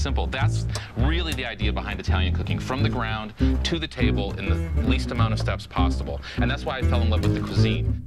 simple. That's really the idea behind Italian cooking, from the ground to the table in the least amount of steps possible. And that's why I fell in love with the cuisine.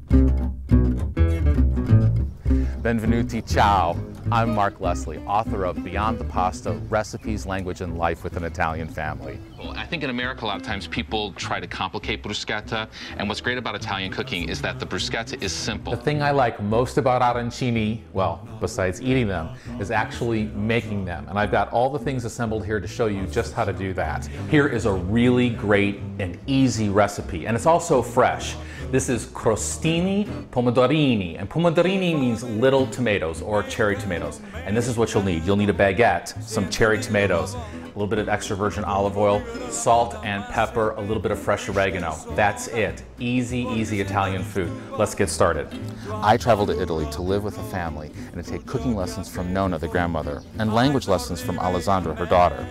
Benvenuti, ciao. I'm Mark Leslie, author of Beyond the Pasta, Recipes, Language, and Life with an Italian Family. Well, I think in America a lot of times people try to complicate bruschetta, and what's great about Italian cooking is that the bruschetta is simple. The thing I like most about arancini, well, besides eating them, is actually making them. And I've got all the things assembled here to show you just how to do that. Here is a really great and easy recipe, and it's also fresh. This is crostini pomodorini, and pomodorini means little tomatoes or cherry tomatoes. And this is what you'll need. You'll need a baguette, some cherry tomatoes, a little bit of extra virgin olive oil, salt and pepper, a little bit of fresh oregano. That's it. Easy, easy Italian food. Let's get started. I traveled to Italy to live with a family and to take cooking lessons from Nonna, the grandmother, and language lessons from Alessandra, her daughter.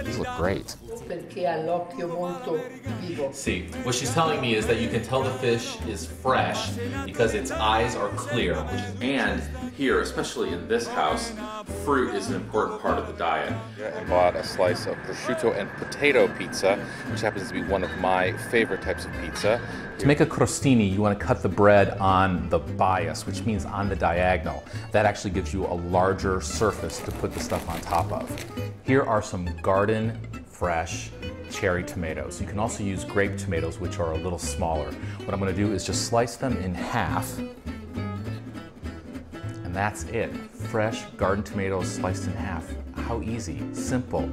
These look great. See, what she's telling me is that you can tell the fish is fresh because its eyes are clear. And here, especially in this house, fruit is an important part of the diet. I bought a slice of prosciutto and potato pizza, which happens to be one of my favorite types of pizza. To make a crostini, you want to cut the bread on the bias, which means on the diagonal. That actually gives you a larger surface to put the stuff on top of. Here are some garden fresh cherry tomatoes. You can also use grape tomatoes, which are a little smaller. What I'm going to do is just slice them in half, and that's it. Fresh garden tomatoes sliced in half. How easy, simple,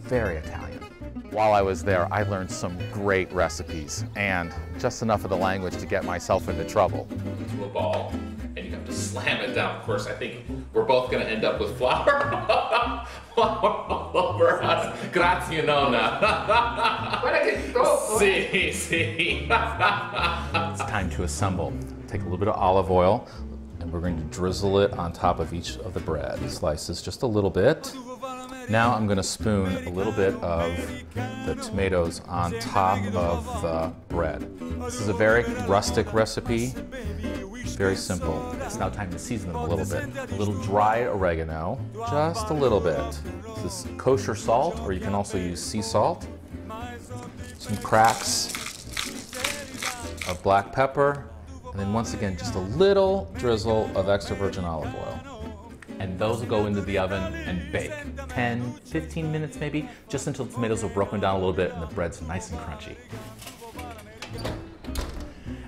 very Italian. While I was there, I learned some great recipes and just enough of the language to get myself into trouble. To a ball, and you have to slam it down. Of course, I think we're both going to end up with flour. All over us. Grazie, nonna. Si, si. It's time to assemble. Take a little bit of olive oil, and we're going to drizzle it on top of each of the bread slices, just a little bit. Now I'm going to spoon a little bit of the tomatoes on top of the bread. This is a very rustic recipe, very simple. It's now time to season them a little bit. A little dry oregano, just a little bit. This is kosher salt, or you can also use sea salt. Some cracks of black pepper, and then once again, just a little drizzle of extra virgin olive oil. And those will go into the oven and bake. 10, 15 minutes maybe, just until the tomatoes are broken down a little bit and the bread's nice and crunchy.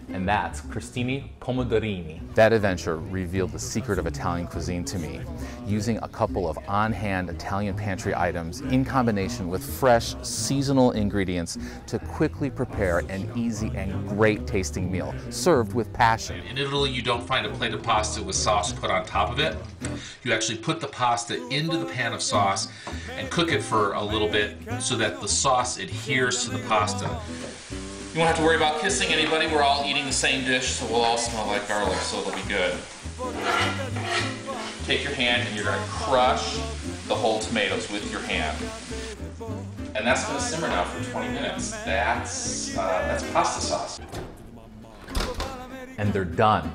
And that's crostini pomodorini. That adventure revealed the secret of Italian cuisine to me, using a couple of on-hand Italian pantry items in combination with fresh, seasonal ingredients to quickly prepare an easy and great tasting meal, served with passion. In Italy, you don't find a plate of pasta with sauce put on top of it. You actually put the pasta into the pan of sauce and cook it for a little bit so that the sauce adheres to the pasta. You won't have to worry about kissing anybody. We're all eating the same dish, so we'll all smell like garlic, so it'll be good. Take your hand and you're going to crush the whole tomatoes with your hand. And that's going to simmer now for 20 minutes. That's pasta sauce. And they're done.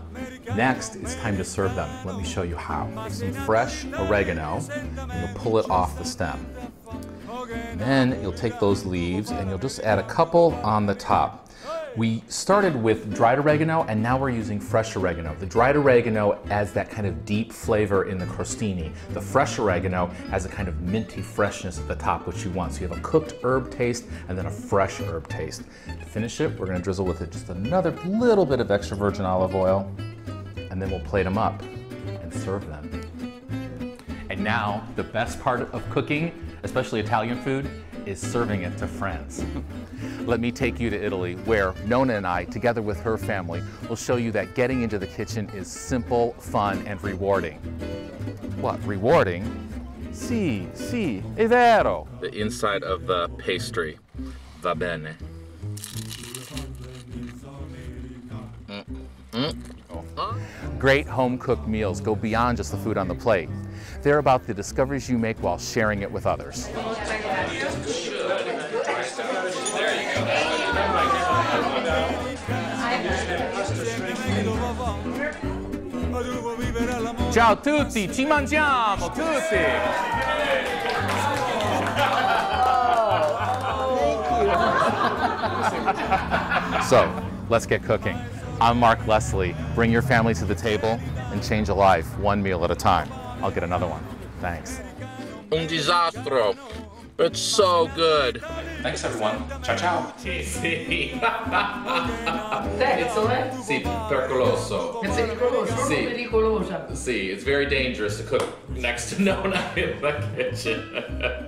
Next, it's time to serve them. Let me show you how. Some fresh oregano, and you'll pull it off the stem. And then you'll take those leaves and you'll just add a couple on the top. We started with dried oregano and now we're using fresh oregano. The dried oregano adds that kind of deep flavor in the crostini. The fresh oregano has a kind of minty freshness at the top, which you want. So you have a cooked herb taste and then a fresh herb taste. To finish it, we're going to drizzle with it just another little bit of extra virgin olive oil, and then we'll plate them up and serve them. And now, the best part of cooking, especially Italian food, is serving it to friends. Let me take you to Italy, where Nonna and I, together with her family, will show you that getting into the kitchen is simple, fun, and rewarding. What, rewarding? Sì, sì, è vero. The inside of the pastry, va bene. Great home-cooked meals go beyond just the food on the plate. They're about the discoveries you make while sharing it with others. Ciao a tutti, ci mangiamo tutti! So, let's get cooking. I'm Mark Leslie. Bring your family to the table and change a life, one meal at a time. I'll get another one. Thanks. Un disastro. It's so good. Thanks, everyone. Ciao, ciao. Sì. Terzo, eh? Sì, pericoloso. È pericoloso, Sì. non pericolosa. See, it's very dangerous to cook next to Nona in the kitchen.